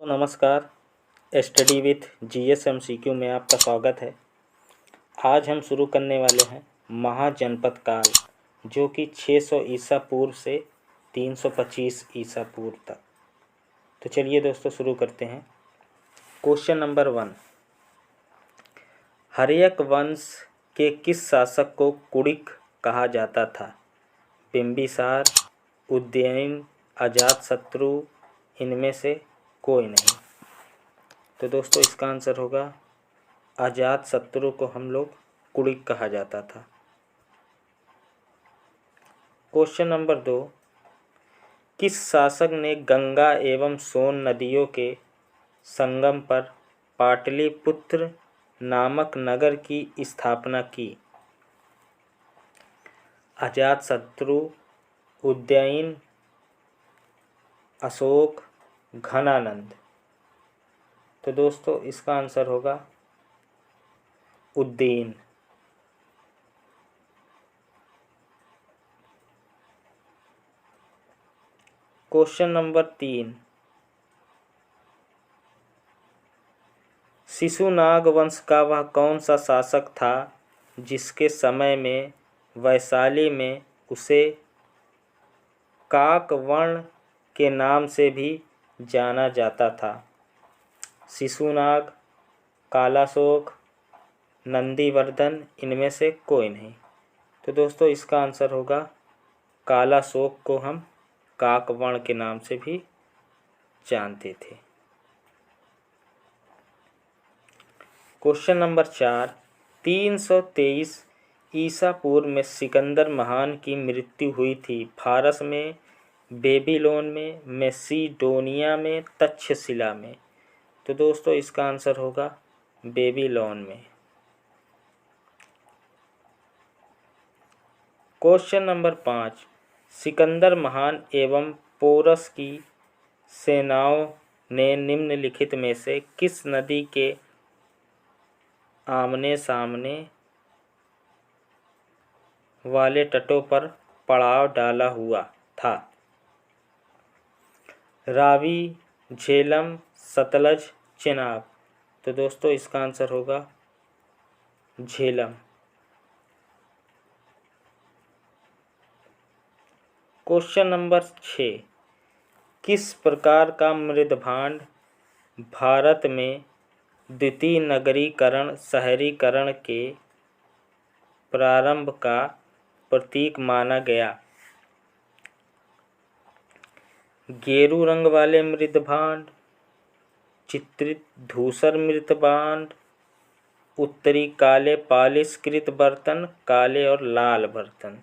नमस्कार। Study with GSMCQ में आपका स्वागत है। आज हम शुरू करने वाले हैं महाजनपद काल, जो कि 600 ईसा पूर्व से 325 ईसा पूर्व तक। तो चलिए दोस्तों शुरू करते हैं। क्वेश्चन नंबर 1, हर्यक वंश के किस शासक को कुड़िक कहा जाता था? बिंबिसार, उदयन, अजातशत्रु, इनमें से कोई नहीं। तो दोस्तों इसका आंसर होगा अजातशत्रु को हम लोग कुड़िक कहा जाता था। क्वेश्चन नंबर 2, किस शासक ने गंगा एवं सोन नदियों के संगम पर पाटलिपुत्र नामक नगर की स्थापना की? अजातशत्रु, उदयन, अशोक, घनानंद। तो दोस्तों इसका आंसर होगा उदयन। क्वेश्चन नंबर 3, शिशुनाग वंश का वह कौन सा शासक था जिसके समय में वैशाली में उसे काकवर्ण के नाम से भी जाना जाता था? शिशुनाग, कालाशोक, नंदीवर्धन, इनमें से कोई नहीं। तो दोस्तों इसका आंसर होगा कालाशोक को हम काकवर्ण के नाम से भी जानते थे। क्वेश्चन नंबर 4, 323 ईसा पूर्व में सिकंदर महान की मृत्यु हुई थी फारस में, बेबीलोन में, मैसिडोनिया में, तक्षशिला में? तो दोस्तों इसका आंसर होगा बेबीलोन में। क्वेश्चन नंबर 5, सिकंदर महान एवं पोरस की सेनाओं ने निम्नलिखित में से किस नदी के आमने सामने वाले तटों पर पड़ाव डाला हुआ था? रावी, झेलम, सतलज, चेनाब? तो दोस्तों इसका आंसर होगा झेलम। क्वेश्चन नंबर 6, किस प्रकार का मृदभांड भारत में द्वितीय नगरीकरण शहरीकरण के प्रारंभ का प्रतीक माना गया? गेरू रंग वाले मृदभांड, चित्रित धूसर मृदभांड, उत्तरी काले पालिशकृत बर्तन, काले और लाल बर्तन?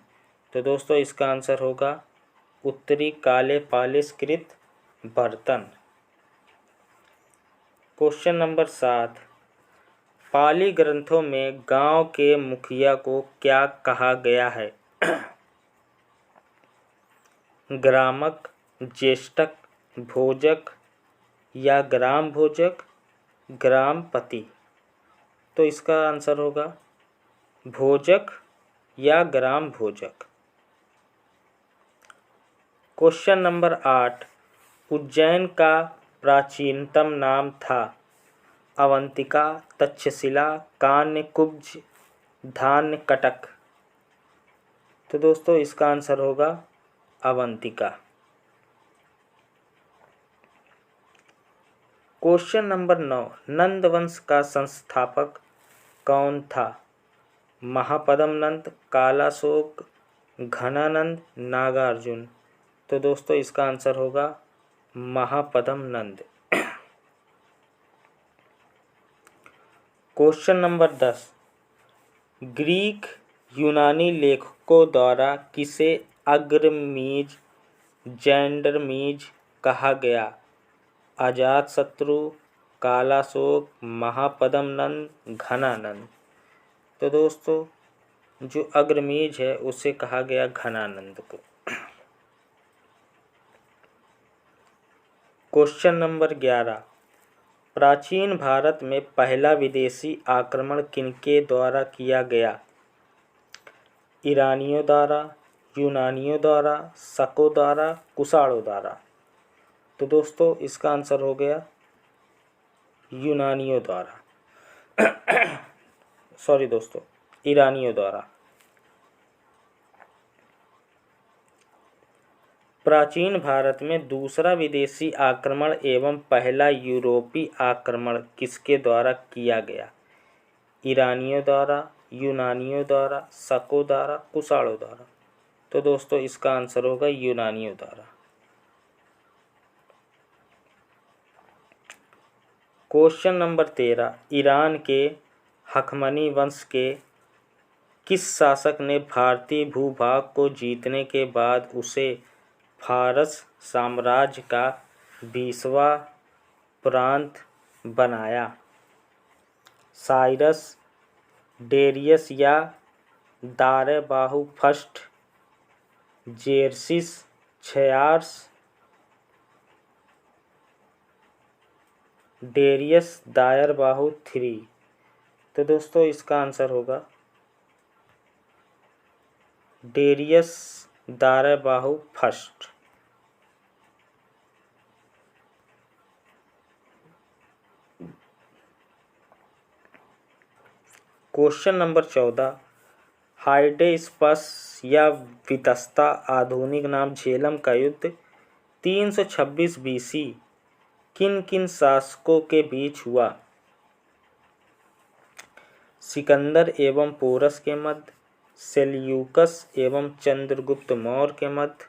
तो दोस्तों इसका आंसर होगा उत्तरी काले पालिशकृत बर्तन। क्वेश्चन नंबर 7, पाली ग्रंथों में गांव के मुखिया को क्या कहा गया है? ग्रामक, ज्येष्ठक, भोजक या ग्राम भोजक, ग्रामपति? तो इसका आंसर होगा भोजक या ग्राम भोजक। क्वेश्चन नंबर 8, उज्जैन का प्राचीनतम नाम था? अवंतिका, तक्षशिला, कान्यकुब्ज, धान्यकटक? तो दोस्तों इसका आंसर होगा अवंतिका। क्वेश्चन नंबर 9, नंद वंश का संस्थापक कौन था? महापद्म नंद, कालाशोक, घनानंद, नागार्जुन? तो दोस्तों इसका आंसर होगा महापद्म नंद। क्वेश्चन नंबर 10, ग्रीक यूनानी लेखकों द्वारा किसे अग्रमीज, जैंडरमीज कहा गया? अजातशत्रु, कालाशोक, महापद्म नंद, घनानंद? तो दोस्तों जो अग्रमीज है उसे कहा गया घनानंद को। क्वेश्चन नंबर 11, प्राचीन भारत में पहला विदेशी आक्रमण किनके द्वारा किया गया? ईरानियों द्वारा, यूनानियों द्वारा, शकों द्वारा, कुषाणों द्वारा? तो दोस्तों इसका आंसर हो गया यूनानियों द्वारा सॉरी दोस्तों, ईरानियों द्वारा। प्राचीन भारत में दूसरा विदेशी आक्रमण एवं पहला यूरोपीय आक्रमण किसके द्वारा किया गया? ईरानियों द्वारा, यूनानियों द्वारा, शकों द्वारा, कुषाणों द्वारा। तो दोस्तों इसका आंसर होगा यूनानियों द्वारा। क्वेश्चन नंबर 13, ईरान के हखमनी वंश के किस शासक ने भारतीय भूभाग को जीतने के बाद उसे फारस साम्राज्य का 20वां प्रांत बनाया? साइरस, डेरियस या दारेबाहु फर्स्ट, जेरसिस, छयार्स, डेरियस दायरबाहु थ्री। तो दोस्तों इसका आंसर होगा डेरियस दायरबाहु फर्स्ट। क्वेश्चन नंबर 14, हाइडेस्पस या वितस्ता आधुनिक नाम झेलम का युद्ध 326 BC किन किन शासकों के बीच हुआ? सिकंदर एवं पोरस के मध्य, सेल्यूकस एवं चंद्रगुप्त मौर्य के मध्य,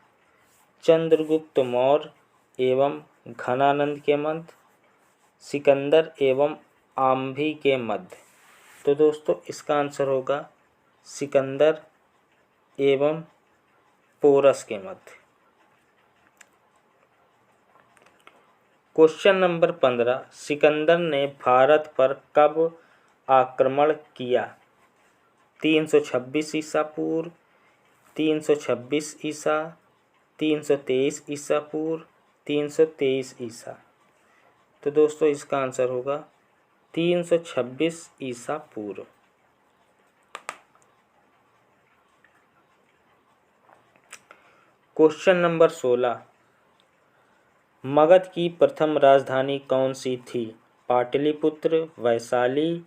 चंद्रगुप्त मौर्य एवं घनानंद के मध्य, सिकंदर एवं आम्भी के मध्य। तो दोस्तों इसका आंसर होगा सिकंदर एवं पोरस के मध्य। क्वेश्चन नंबर 15, सिकंदर ने भारत पर कब आक्रमण किया? 326 ईसा पूर्व, 326 ईसा, 323 ईसा पूर्व, 323 ईसा। तो दोस्तों इसका आंसर होगा 326 ईसा पूर्व। क्वेश्चन नंबर 16, मगध की प्रथम राजधानी कौन सी थी? पाटलिपुत्र, वैशाली,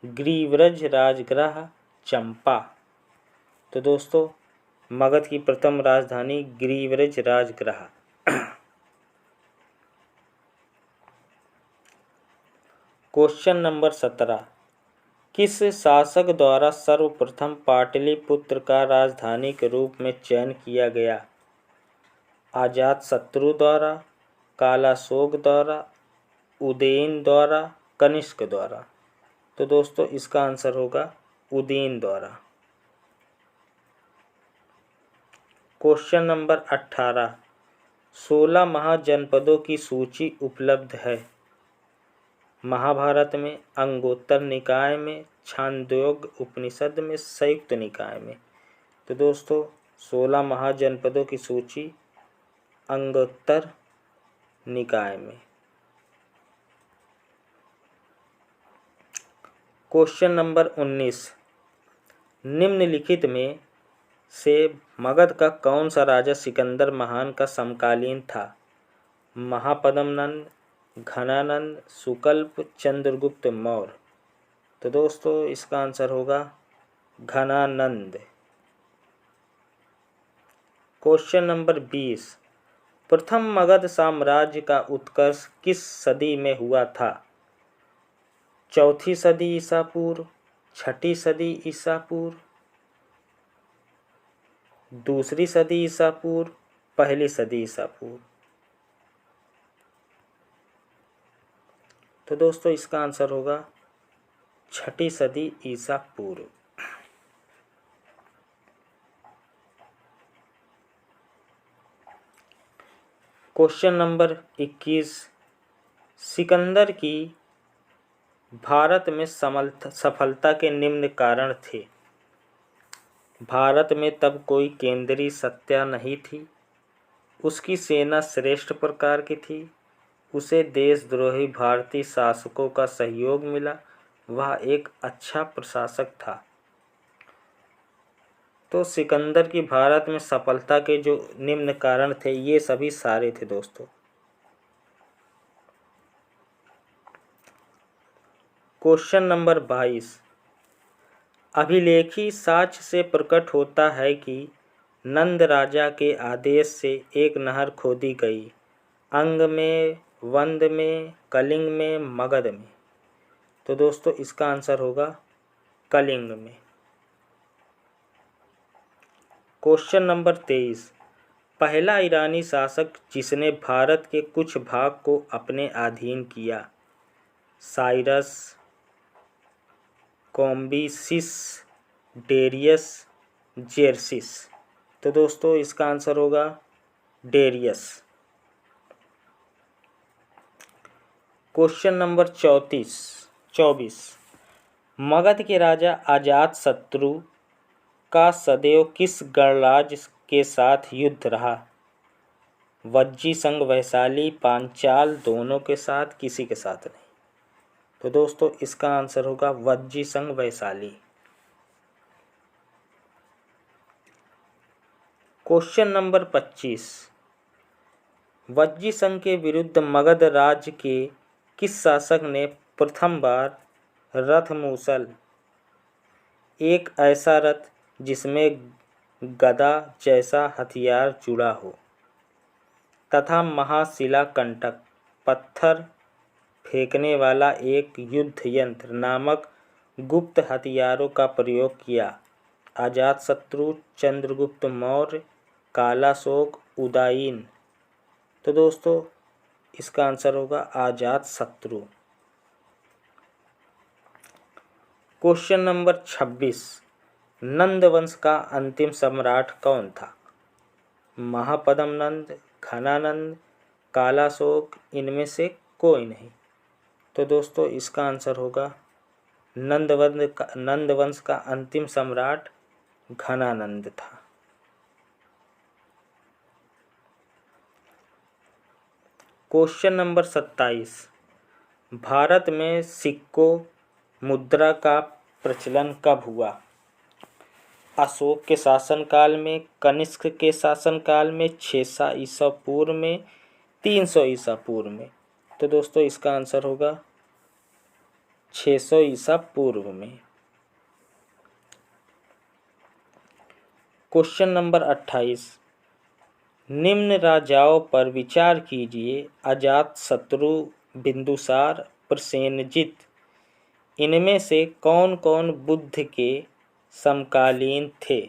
ग्रीव्रज राजगृह, चंपा। तो दोस्तों मगध की प्रथम राजधानी ग्रीव्रज राजगृह। क्वेश्चन नंबर 17, किस शासक द्वारा सर्वप्रथम पाटलिपुत्र का राजधानी के रूप में चयन किया गया? अजातशत्रु द्वारा, कालाशोक द्वारा, उदयन द्वारा, कनिष्क द्वारा। तो दोस्तों इसका आंसर होगा उदयन द्वारा। क्वेश्चन नंबर 18, 16 महाजनपदों की सूची उपलब्ध है। महाभारत में, अंगोत्तर निकाय में, छांदोग्य उपनिषद में, संयुक्त निकाय में। तो दोस्तों 16 महाजनपदों की सूची अंगोत्तर निकाय में। क्वेश्चन नंबर 19, निम्नलिखित में से मगध का कौन सा राजा सिकंदर महान का समकालीन था? महापद्मनंद, घनानंद, सुकल्प, चंद्रगुप्त मौर्य। तो दोस्तों इसका आंसर होगा घनानंद। क्वेश्चन नंबर 20, प्रथम मगध साम्राज्य का उत्कर्ष किस सदी में हुआ था? चौथी सदी ईसा पूर्व, छठी सदी ईसा पूर्व, दूसरी सदी ईसा पूर्व, पहली सदी ईसा पूर्व। तो दोस्तों इसका आंसर होगा छठी सदी ईसा पूर्व। क्वेश्चन नंबर 21, सिकंदर की भारत में सफलता के निम्न कारण थे। भारत में तब कोई केंद्रीय सत्ता नहीं थी, उसकी सेना श्रेष्ठ प्रकार की थी, उसे देशद्रोही भारतीय शासकों का सहयोग मिला, वह एक अच्छा प्रशासक था। तो सिकंदर की भारत में सफलता के जो निम्न कारण थे ये सभी सारे थे दोस्तों। Question number 22। अभिलेखी साक्ष्य से प्रकट होता है कि नंद राजा के आदेश से एक नहर खोदी गई। अंग में, वंद में, कलिंग में, मगध में। तो दोस्तों इसका आंसर होगा कलिंग में। Question number 23। पहला ईरानी शासक जिसने भारत के कुछ भाग को अपने अधीन किया। Cyrus, Cambyses, Darius, Xerxes. तो दोस्तों इसका आंसर होगा डेरियस। Question number 24। मगध के राजा अजातशत्रु का सदैव किस गणराज्य के साथ युद्ध रहा। वज्जी संघ, वैशाली, पांचाल, दोनों के साथ, किसी के साथ नहीं। तो दोस्तों इसका आंसर होगा वज्जी संघ, वैशाली। Question number 25। वज्जी संघ के विरुद्ध मगध राज्य के किस शासक ने प्रथम बार रथ मूसल, एक ऐसा रथ जिसमें गदा जैसा हथियार जुड़ा हो, तथा महाशिलाकंटक, पत्थर फेंकने वाला एक युद्ध यंत्र नामक गुप्त हथियारों का प्रयोग किया। अजातशत्रु, चंद्रगुप्त मौर्य, कालाशोक, उदयीन। तो दोस्तों इसका आंसर होगा अजातशत्रु। Question number 26। नंद वंश का अंतिम सम्राट कौन था। महापद्म नंद, घनानंद, कालाशोक, इनमें से कोई नहीं। तो दोस्तों इसका आंसर होगा नंद वंश का अंतिम सम्राट घनानंद था। Question number 27। भारत में सिक्कों, मुद्रा का प्रचलन कब हुआ। अशोक के शासनकाल में, कनिष्क के शासनकाल में, 600 ईसा पूर्व में, 300 ईसा पूर्व में। तो दोस्तों इसका आंसर होगा 600 ईसा पूर्व में। Question number 28। निम्न राजाओं पर विचार कीजिए। अजातशत्रु, बिंदुसार, प्रसेनजित। इनमें से कौन कौन बुद्ध के समकालीन थे।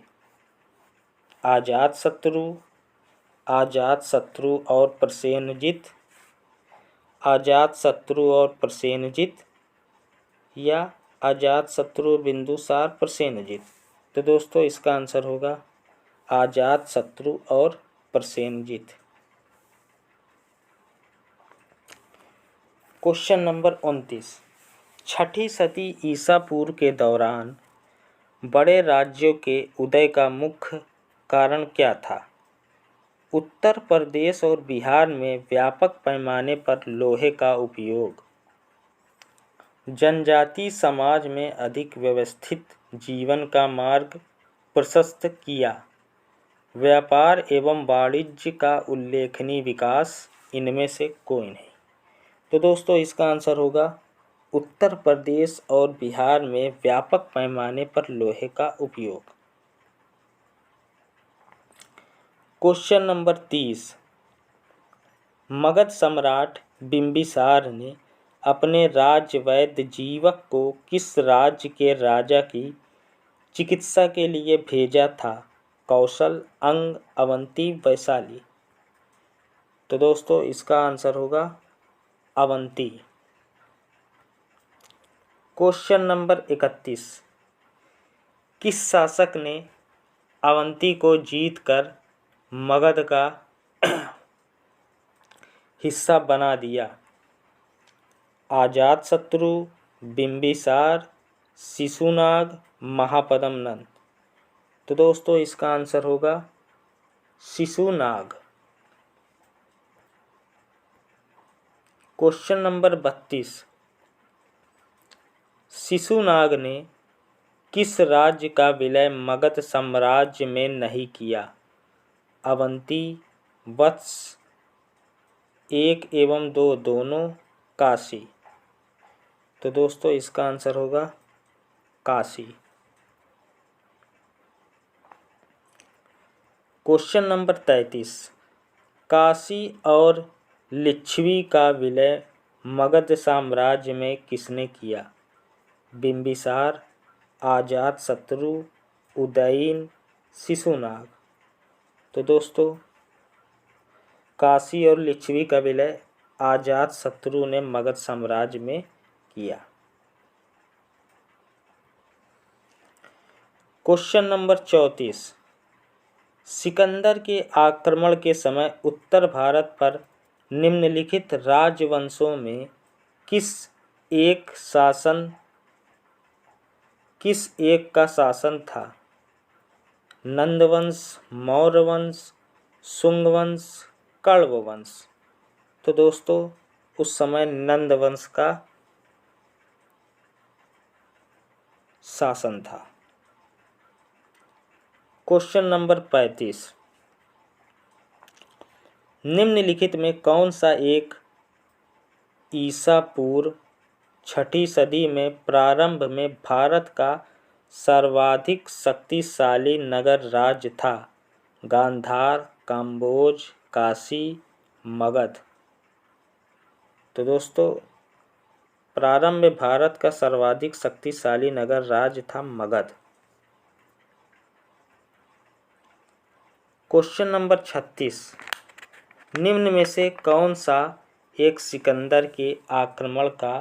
अजातशत्रु और प्रसेनजित, अजातशत्रु और प्रसेनजित, या अजातशत्रु, बिंदुसार, प्रसेनजित। तो दोस्तों इसका आंसर होगा अजातशत्रु और प्रसेनजित। Question number 29। छठी सदी ईसा पूर्व के दौरान बड़े राज्यों के उदय का मुख्य कारण क्या था। उत्तर प्रदेश और बिहार में व्यापक पैमाने पर लोहे का उपयोग, जनजाति समाज में अधिक व्यवस्थित जीवन का मार्ग प्रशस्त किया, व्यापार एवं वाणिज्य का उल्लेखनीय विकास। इनमें से कोई नहीं। तो दोस्तों इसका आंसर होगा उत्तर प्रदेश और बिहार में व्यापक पैमाने पर लोहे का उपयोग। Question number 30। मगध सम्राट बिंबिसार ने अपने राज्य वैद्य जीवक को किस राज्य के राजा की चिकित्सा के लिए भेजा था। कौशल, अंग, अवंती, वैशाली। तो दोस्तों इसका आंसर होगा अवंती। Question number 31। किस शासक ने अवंती को जीतकर मगध का हिस्सा बना दिया। अजातशत्रु, बिंबिसार, शिशुनाग, महापद्म नंद। तो दोस्तों इसका आंसर होगा शिशुनाग। Question number 32। शिशुनाग ने किस राज्य का विलय मगध साम्राज्य में नहीं किया। अवंती, वत्स, 1 एवं 2 दोनों, काशी। तो दोस्तों इसका आंसर होगा काशी। क्वेश्चन नंबर 33, काशी और लिच्छवी का विलय मगध साम्राज्य में किसने किया? बिंबिसार, अजातशत्रु, उदयन, शिशुनाग। तो दोस्तों काशी और लिच्छवी का विलय अजातशत्रु ने मगध साम्राज्य में किया। क्वेश्चन नंबर 34, सिकंदर के आक्रमण के समय उत्तर भारत पर निम्नलिखित राजवंशों में किस एक का शासन था? नंदवंश, मौर्यवंश, शुंगवंश, कण्व। तो दोस्तों उस समय नंदवंश का शासन था। क्वेश्चन नंबर 35, निम्नलिखित में कौन सा एक ईसा पूर्व 6ठी सदी में प्रारंभ में भारत का सर्वाधिक शक्तिशाली नगर राज्य था? गांधार, काम्बोज, काशी, मगध। तो दोस्तों प्रारंभ में भारत का सर्वाधिक शक्तिशाली नगर राज्य था मगध। क्वेश्चन नंबर 36, निम्न में से कौन सा एक सिकंदर के आक्रमण का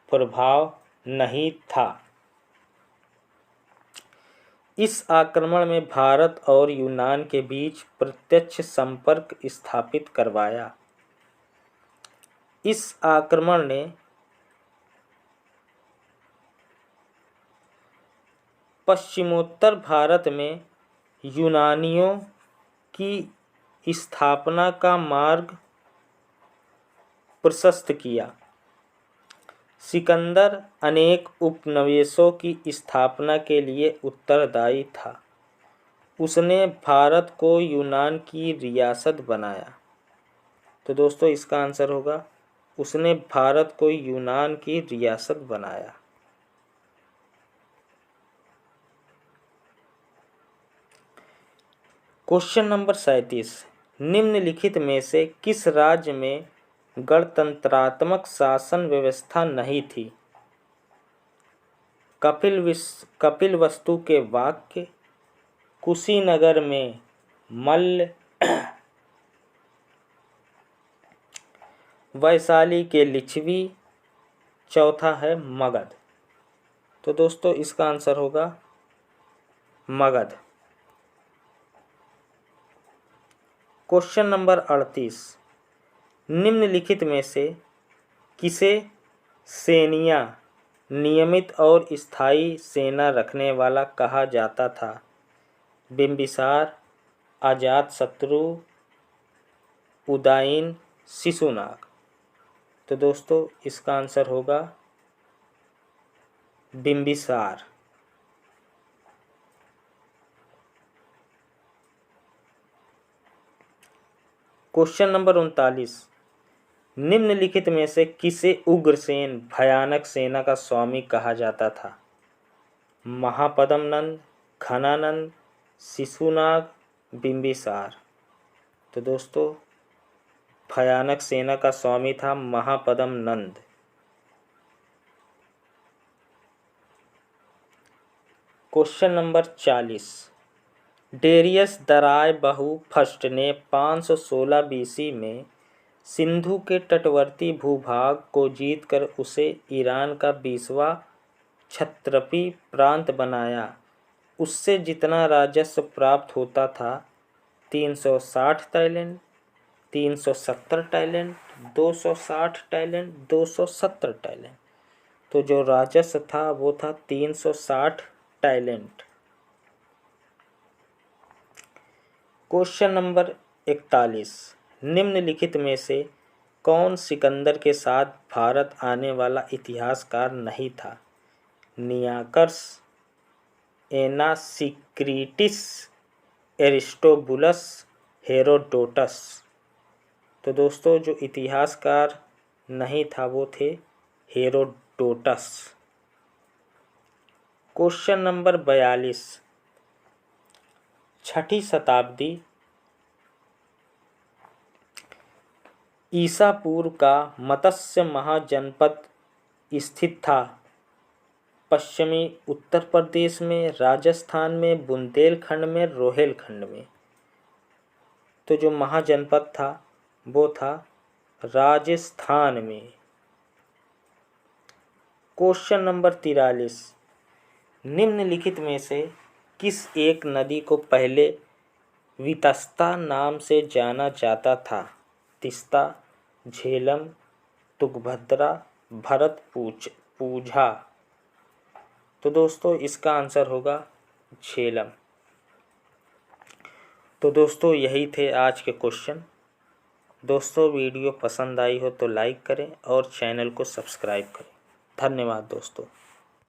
प्रभाव नहीं था? इस आक्रमण में भारत और यूनान के बीच प्रत्यक्ष संपर्क स्थापित करवाया। इस आक्रमण ने पश्चिमोत्तर भारत में यूनानियों की स्थापना का मार्ग प्रशस्त किया। सिकंदर अनेक उपनिवेशों की स्थापना के लिए उत्तरदायी था। उसने भारत को यूनान की रियासत बनाया। तो दोस्तों इसका आंसर होगा उसने भारत को यूनान की रियासत बनाया। क्वेश्चन नंबर 37, निम्नलिखित में से किस राज्य में गणतंत्रात्मक शासन व्यवस्था नहीं थी? कपिलवस्तु के वाक्य, कुशीनगर में मल्ल, वैशाली के लिच्छवी, चौथा है मगध। तो दोस्तों इसका आंसर होगा मगध। क्वेश्चन नंबर 38, निम्नलिखित में से किसे सेनिया नियमित और स्थायी सेना रखने वाला कहा जाता था? बिंबिसार, अजातशत्रु, उदयन, शिशुनाग। तो दोस्तों इसका आंसर होगा बिंबिसार। क्वेश्चन नंबर 39, निम्नलिखित में से किसे उग्रसेन भयानक सेना का स्वामी कहा जाता था? महापद्म नंद, घनानंद, शिशुनाग, बिंबिसार। तो दोस्तों भयानक सेना का स्वामी था महापद्म नंद। क्वेश्चन नंबर 40, डेरियस दराय बहु फर्स्ट ने 516 बीसी में सिंधु के तटवर्ती भूभाग को जीतकर उसे ईरान का 20वां क्षत्रपी प्रांत बनाया। उससे जितना राजस्व प्राप्त होता था 360 टैलेंट, 370 टैलेंट, 260 टैलेंट, 270 टैलेंट। तो जो राजस्व था वो था 360 टैलेंट। क्वेश्चन नंबर 41, निम्नलिखित में से कौन सिकंदर के साथ भारत आने वाला इतिहासकार नहीं था? नियाकर्स, एनासिक्रिटिस, एरिस्टोबुलस, हेरोडोटस। तो दोस्तों जो इतिहासकार नहीं था वो थे हेरोडोटस। लोटस। क्वेश्चन नंबर 42, 6ठी शताब्दी ईसा पूर्व का मत्स्य महाजनपद स्थित था। पश्चिमी उत्तर प्रदेश में, राजस्थान में, बुंदेलखंड में, रोहेलखंड में। तो जो महाजनपद था वो था राजस्थान में। क्वेश्चन नंबर 43, निम्नलिखित में से किस एक नदी को पहले वितस्ता नाम से जाना जाता था? तिस्ता, झेलम, तुंगभद्रा, भरतपुझा। तो दोस्तों इसका आंसर होगा झेलम। तो दोस्तों यही थे आज के क्वेश्चन। दोस्तों वीडियो पसंद आई हो तो लाइक करें और चैनल को सब्सक्राइब करें। धन्यवाद दोस्तों।